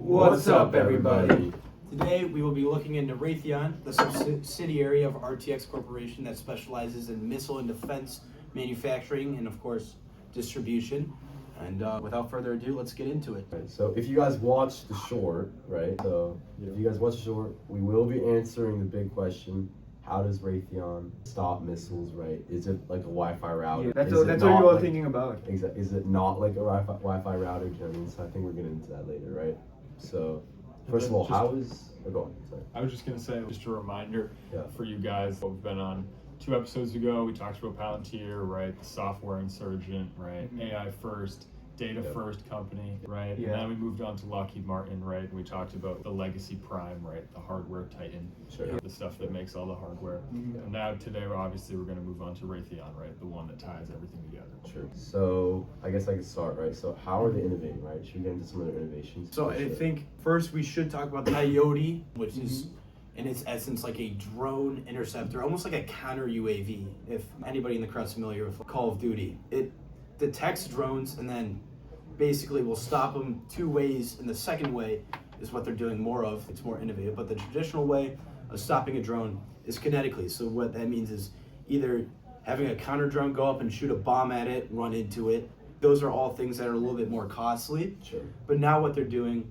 What's up, everybody? Today we will be looking into Raytheon, the subsidiary of RTX Corporation that specializes in missile and defense manufacturing and, of course, distribution. And without further ado, let's get into it. Right, so if you guys watch the short, right? So if you guys watch the short, we will be answering the big question: how does Raytheon stop missiles? Right? Is it like a Wi-Fi router? Yeah, that's Is what it you're not all like- thinking about. Exactly. Is it not like a Wi-Fi router? Do you know what I mean? So I think we're getting into that later, right? So first of all, how is? Oh, go on. Sorry. I was just going to say, just a reminder Yeah. for you guys, what we've been on 2 episodes ago, we talked about Palantir, right? The software insurgent, right? AI first, data first company, right? Yeah. And then we moved on to Lockheed Martin, right? And we talked about the legacy prime, right? The hardware titan, Sure. the stuff that makes all the hardware. And now today, we're going to move on to Raytheon, right? The one that ties everything together. Sure. So I guess I can start, right? So how are they innovating, right? Should we get into some of their innovations? So For I sure. think first we should talk about the Coyote, which is in its essence like a drone interceptor, almost like a counter UAV. If anybody in the crowd's familiar with Call of Duty, it detects drones and then basically will stop them 2 ways. And the second way is what they're doing more of. It's more innovative, but the traditional way of stopping a drone is kinetically. So what that means is either having a counter drone go up and shoot a bomb at it, run into it. Those are all things that are a little bit more costly. Sure. But now what they're doing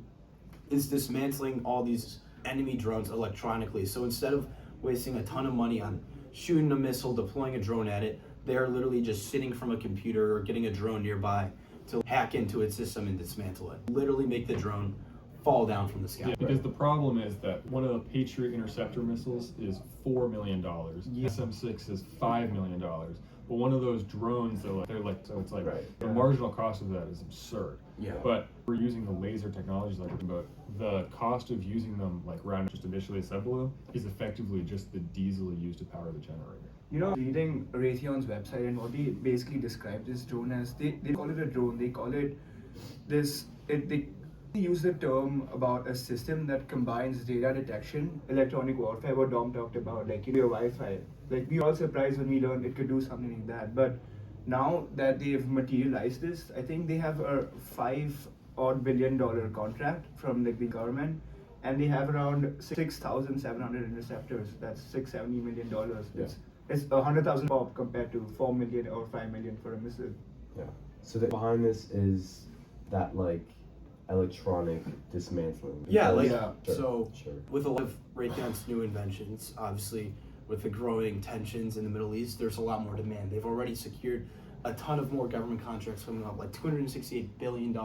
is dismantling all these enemy drones electronically. So instead of wasting a ton of money on shooting a missile, deploying a drone at it, they're literally just sitting from a computer or getting a drone nearby to hack into its system and dismantle it. Literally make the drone fall down from the sky. Yeah, because the problem is that one of the Patriot interceptor missiles is $4 million. SM-6 is $5 million. But one of those drones, so it's like Right. the marginal cost of that is absurd. Yeah. But we're using the laser technologies like we're talking about. The cost of using them, like around just initially assemble them, is effectively just the diesel used to power the generator. You know, reading Raytheon's website and what they basically describe this drone as, they call it a drone. They call it this. They use the term about a system that combines data detection, electronic warfare, what Dom talked about, like your Wi-Fi. Like we all surprised when we learned it could do something like that. But now that they've materialized this, I think they have a $5 billion contract from like the government, and they have around 6,700 interceptors. That's $670 million. Yeah. It's 100,000 pop compared to 4 million or 5 million for a missile. Yeah. So behind this is that like electronic dismantling. Yeah, like Yeah. so Sure. with a lot of Raytheon's new inventions, obviously with the growing tensions in the Middle East, there's a lot more demand. They've already secured a ton of more government contracts coming up, like $268 billion.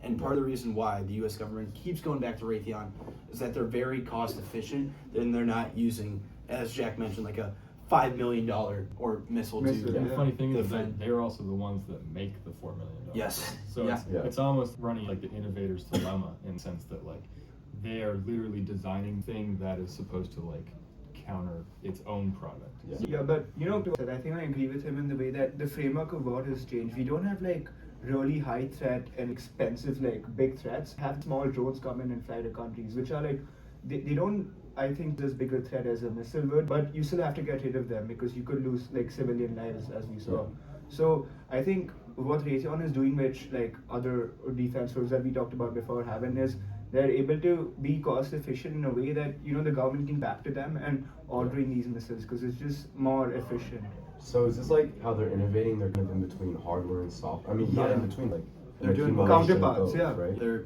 And part of the reason why the US government keeps going back to Raytheon is that they're very cost efficient and they're not using, as Jack mentioned, like a $5 million or missile Missile, to The funny thing is defend. that they're also the ones that make the $4 million. Yes. So Yeah. it's almost running like the innovator's dilemma in the sense that like they are literally designing thing that is supposed to like counter its own product. Yeah. Yeah, but you know, I think I agree with him in the way that the framework of war has changed. We don't have like really high threat and expensive like big threats. Have small drones come in and fly to countries, which are like they don't. I think there's bigger threat as a missile would, but you still have to get rid of them because you could lose like civilian lives as we saw. Yeah. So I think what Raytheon is doing, which like other defense firms that we talked about before haven't, is they're able to be cost efficient in a way that the government can back to them and ordering these missiles because it's just more efficient. So is this like how they're innovating? They're kind of in between hardware and software. I mean, not Yeah. in between, like They're doing accumulation of counterparts, both, yeah. right? They're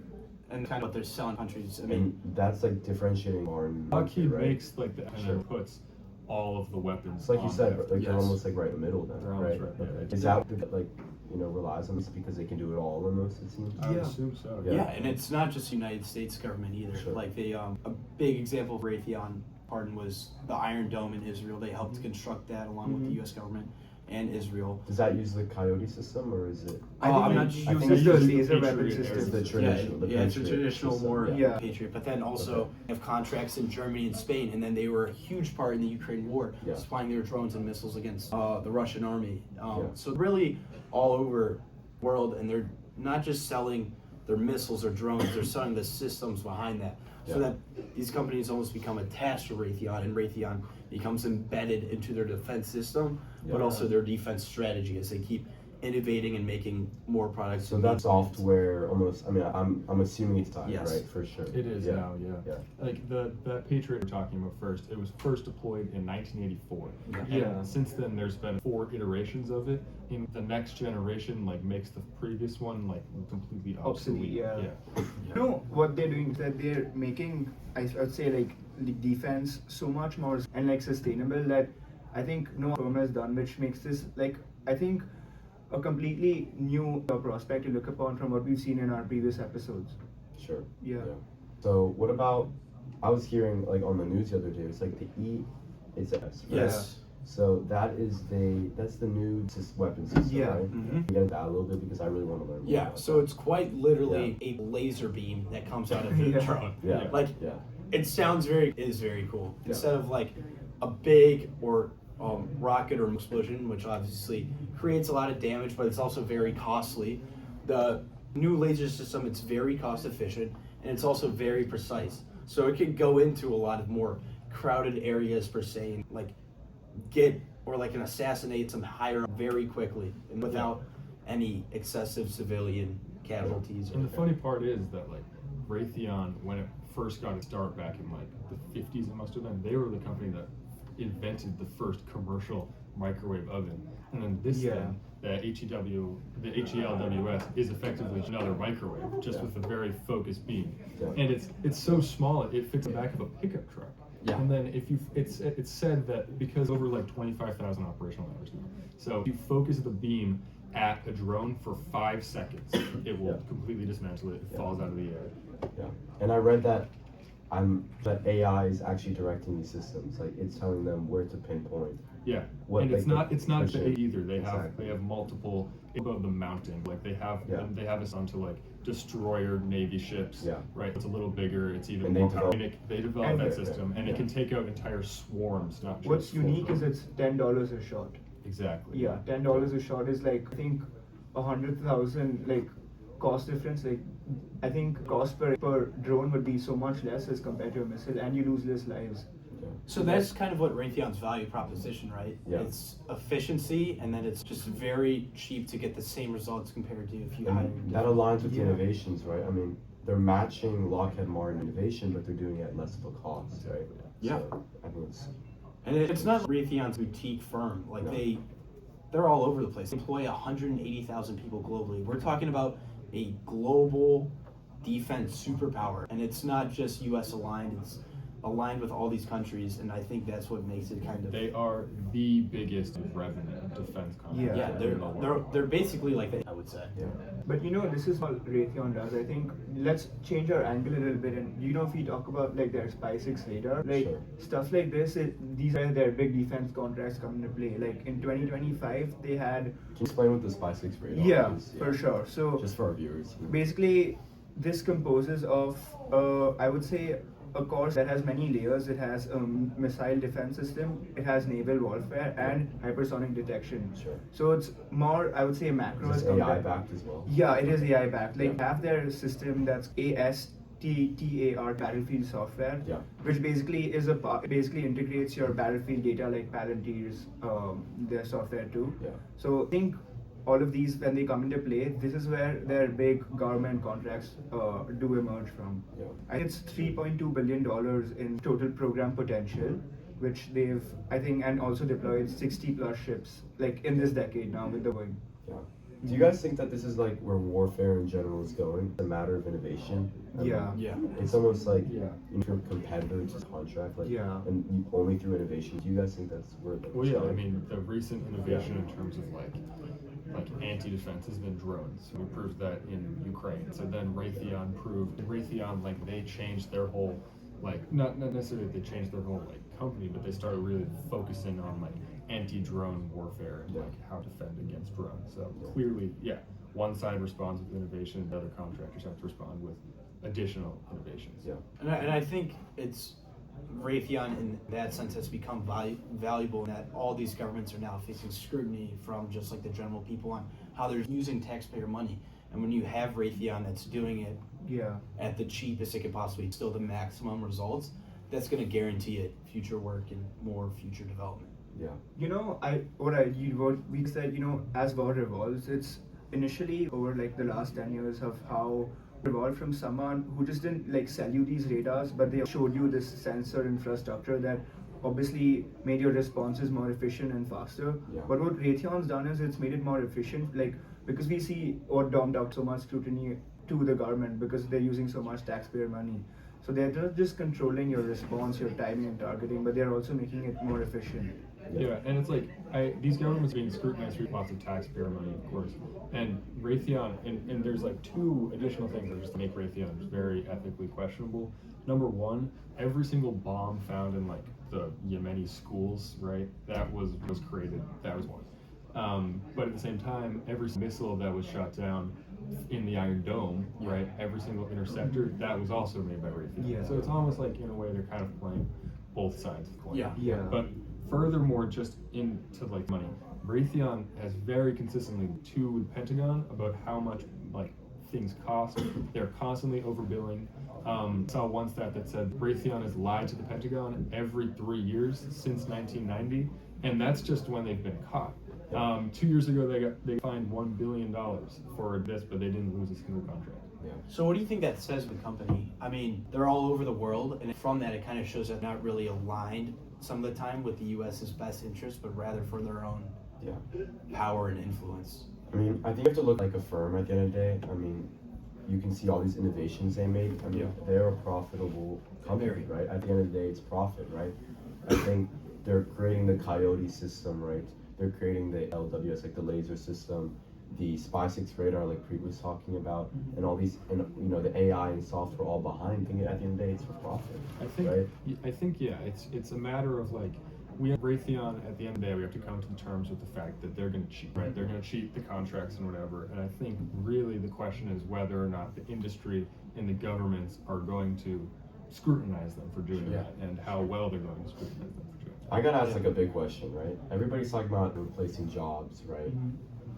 and kind of what they're selling countries. I mean, And that's like differentiating more in Lockheed right? makes like the and Sure. then puts all of the weapons. It's like you on said, that. like they're Yes. almost like right in the middle then, They're right? almost right, yeah. Okay. Is that what, like relies on this because they can do it all almost? It seems. I would Yeah. assume so. Yeah. yeah, and it's not just the United States government either. Sure. Like they, a big example of Raytheon, was the Iron Dome in Israel. They helped construct that along with the U.S. government and Israel. Does that use the Coyote system or is it? I think I'm it not uses sure. the They use the laser weapon Patriot system. It's the air traditional. the Yeah, it's a Patriot traditional system, more yeah. Patriot. But then also Okay. they have contracts in Germany and Spain, and then they were a huge part in the Ukraine war, Yeah. supplying their drones and missiles against the Russian army. Yeah. So really all over the world, and they're not just selling their missiles or drones, they're selling the systems behind that. So Yeah. that these companies almost become attached to Raytheon, and Raytheon becomes embedded into their defense system, but Yeah. also their defense strategy as they keep innovating and making more products. So and that's meet needs. software almost. I mean, I'm assuming it's tied, Yes. right? For sure. It is Yeah. now, yeah. Yeah. Like that Patriot we're talking about first, it was first deployed in 1984. Yeah. And since then, there's been 4 iterations of it. In the next generation, like makes the previous one like completely obsolete. Yeah. Yeah. You know what they're doing is that they're making, I'd say, like the defense so much more and like sustainable that I think no firm has done, which makes this like I think a completely new prospect to look upon from what we've seen in our previous episodes. Sure. Yeah. So what about? I was hearing like on the news the other day. It's like the it's S. Right? Yes. So that's the new weapon system, Yeah. right? Mhm. Get into that a little bit because I really want to learn more. Yeah, about so that. it's quite literally a laser beam that comes out of the Yeah. drone. Yeah. Like, Yeah. it is very cool. Yeah. Instead of like a big or rocket or explosion, which obviously creates a lot of damage, but it's also very costly. The new laser system, it's very cost efficient and it's also very precise. So it can go into a lot of more crowded areas per se, and like get or like can assassinate some higher very quickly and without any excessive civilian casualties. And the funny part is that like Raytheon, when it first got its start back in like the 50s, it must have been, they were the company that invented the first commercial microwave oven. And then this thing, the HELWS, is effectively another microwave, just with a very focused beam. Yeah. And it's so small it fits the back of a pickup truck. Yeah. And then it's said that because over like 25,000 operational hours now, so if you focus the beam at a drone for 5 seconds, it will completely dismantle it. It falls out of the air. Yeah. And I read that that AI is actually directing these systems. Like it's telling them where to pinpoint. Yeah, What, and like, it's not the precision. either. They Exactly. have multiple above the mountain. Like they have us onto like destroyer Navy ships. Yeah. Right. It's a little bigger. It's even And they more develop- powerful. They develop and that they- system, and it can take out entire swarms. Not just What's unique full is it's $10 a shot. exactly. Yeah, $10 a shot is like I think 100,000 like cost difference. Like I think cost per drone would be so much less as compared to a missile, and you lose less lives. So that's kind of what Raytheon's value proposition, right? Yeah. It's efficiency, and then it's just very cheap to get the same results compared to if you hire. And that aligns with the innovations, right? I mean, they're matching Lockheed Martin innovation, but they're doing it at less of a cost, right? Yeah. So, I think it's And it's not Raytheon's boutique firm. Like No. they're all over the place. They employ 180,000 people globally. We're talking about a global defense superpower, and it's not just U.S. aligned. It's aligned with all these countries, and I think that's what makes it kind of. They are the biggest revenue defense contractor Yeah, in the world. they're basically like that, I would say. yeah. But you know, this is what Raytheon does. I think let's change our angle a little bit, and you know, if we talk about like their SPY-6 radar, like Sure. stuff like this, these are their big defense contracts come into play. Like in 2025, they had Can you explain what the SPY-6 radar yeah, is? for sure. So Just for our viewers. basically, this composes of I would say a course that has many layers. It has a missile defense system, it has naval warfare, and hypersonic detection. Sure. So it's more, I would say, macro. Is as this AI compared- backed as well? Yeah, it is AI backed. Like Yeah. have their system that's ASTAR battlefield software, Yeah. which basically is basically integrates your battlefield data like Palantir's their software too. Yeah. So I think all of these when they come into play, this is where their big government contracts do emerge from. Yeah. I think it's $3.2 billion in total program potential, which they've I think and also deployed 60 plus ships like in this decade now with the Boeing. Yeah. Do you guys think that this is like where warfare in general is going? It's a matter of innovation. I mean, Yeah. Yeah. It's almost like Yeah. your competitor to contract, like, Yeah. and only through innovation. Do you guys think that's where? Like, Well, it's yeah, I going? mean, the recent innovation in terms of like anti-defense has been drones. We proved that in Ukraine. So then Raytheon, like they changed their whole, like not necessarily they changed their whole like company, but they started really focusing on like anti-drone warfare and Yeah. like how to defend against drones. So clearly, yeah, one side responds with innovation, the other contractors have to respond with additional innovations. Yeah. And I think it's Raytheon in that sense has become valuable in that all these governments are now facing scrutiny from just like the general people on how they're using taxpayer money. And when you have Raytheon that's doing it Yeah. at the cheapest it could possibly, still the maximum results, that's going to guarantee it future work and more future development. Yeah. What we said, as war revolves, it's initially over like the last 10 years of how evolved from someone who just didn't like sell you these radars, but they showed you this sensor infrastructure that obviously made your responses more efficient and faster. Yeah. But what Raytheon's done is it's made it more efficient, like because we see or dumped out so much scrutiny to the government because they're using so much taxpayer money. So they're not just controlling your response, your timing and targeting, but they're also making it more efficient. Yeah, and it's like these governments are being scrutinized through lots of taxpayer money, of course. And Raytheon, and there's like two additional things that just make Raytheon very ethically questionable. Number one, every single bomb found in like the Yemeni schools, right? That was created. That was one. But at the same time, every missile that was shot down in the Iron Dome, right? Every single interceptor that was also made by Raytheon. Yeah. So it's almost like in a way they're kind of playing both sides of the coin. Yeah. But furthermore, just into like money, Raytheon has very consistently to the Pentagon about how much like things cost. They're constantly overbilling. Saw one stat that said Raytheon has lied to the Pentagon every 3 years since 1990, and that's just when they've been caught. 2 years ago, they fined $1 billion for this, but they didn't lose a single contract. Yeah. So what do you think that says of the company? I mean, they're all over the world, and from that, it kind of shows that they're not really aligned some of the time with the U.S.'s best interest, but rather for their own power and influence. I mean, I think you have to look like a firm at the end of the day. I mean, you can see all these innovations they made. I mean, they're a profitable company, right? At the end of the day, it's profit, right? I think they're creating the Coyote system, right? They're creating the LWS, like the laser system, the SPY-6 radar, like Preet was talking about, and all these, and the AI and software all behind. I think at the end of the day, it's for profit. I think yeah, it's a matter of like we have Raytheon. At the end of the day, we have to come to terms with the fact that they're going to cheat, right? They're going to cheat the contracts and whatever. And I think really the question is whether or not the industry and the governments are going to scrutinize them for doing that, and how well they're going to scrutinize them for doing that. I gotta ask like a big question, right? Everybody's talking about replacing jobs, right?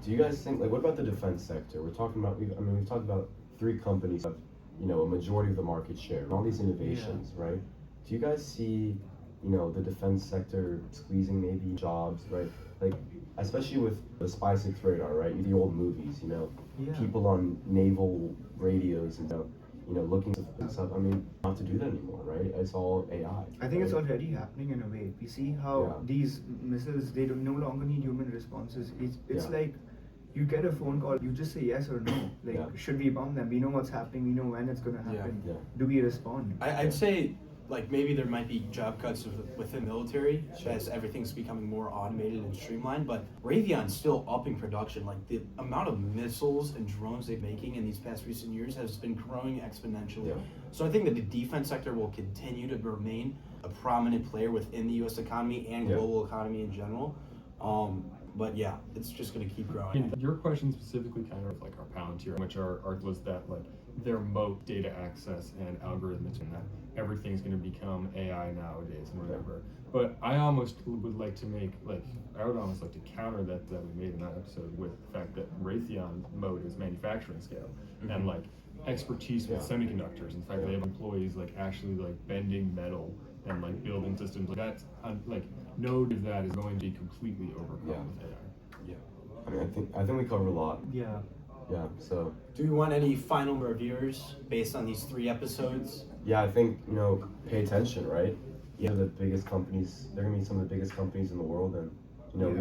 Do you guys think, like, what about the defense sector? We're talking about, we've talked about 3 companies have, a majority of the market share, all these innovations, right? Do you guys see, the defense sector squeezing maybe jobs, right? Like, especially with the SPY-6 radar, right? The old movies, people on naval radios and looking at stuff. I mean, not to do that anymore, right? It's all AI. I think it's already happening in a way. We see how these missiles, they don't no longer need human responses. It's like you get a phone call, you just say yes or no. Like, should we bomb them? We know what's happening. We know when it's going to happen. Do we respond? I'd say, like, maybe there might be job cuts within military as everything's becoming more automated and streamlined, but Raytheon's still upping production. Like, the amount of missiles and drones they're making in these past recent years has been growing exponentially. So I think that the defense sector will continue to remain a prominent player within the U.S. economy and global economy in general. But yeah, it's just going to keep growing. Your question specifically kind of like our Palantir, which was that like their moat data access and algorithmics, and that everything's going to become AI nowadays and whatever. But I almost would like to counter that we made in that episode with the fact that Raytheon moat is manufacturing scale and like expertise with semiconductors. In fact, they have employees like actually like bending metal and like building systems. Like that's like no of that is going to be completely overcome with AI. I mean, I think we covered a lot. Yeah. So do you want any final reviewers based on these 3 episodes? I think pay attention, right? They're the biggest companies. They're gonna be some of the biggest companies in the world, and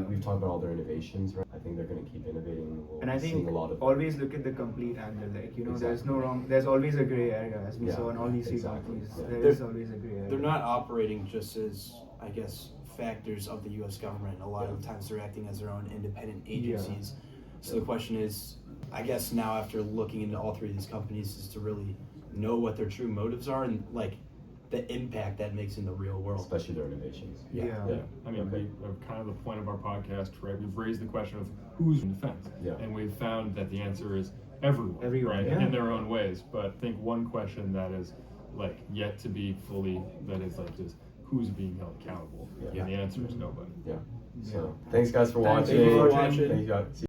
we've talked about all their innovations, right? I think they're gonna keep innovating, and we'll And I be seeing think a lot of always look at the complete angle. Like there's no wrong. There's always a gray area, as we saw in all these 3 companies. There is always a gray area. They're not operating just as, I guess, factors of the U.S. government. A lot of the times they're acting as their own independent agencies. So the question is, I guess now after looking into all 3 of these companies, is to really know what their true motives are and like the impact that makes in the real world. especially their innovations. I mean, we kind of the point of our podcast, right? We've raised the question of who's in defense, and we've found that the answer is everyone, right? In their own ways. But I think one question that is like yet to be fully is who's being held accountable, and the answer is nobody. So thanks guys for watching. Thank you for watching. Thank you guys.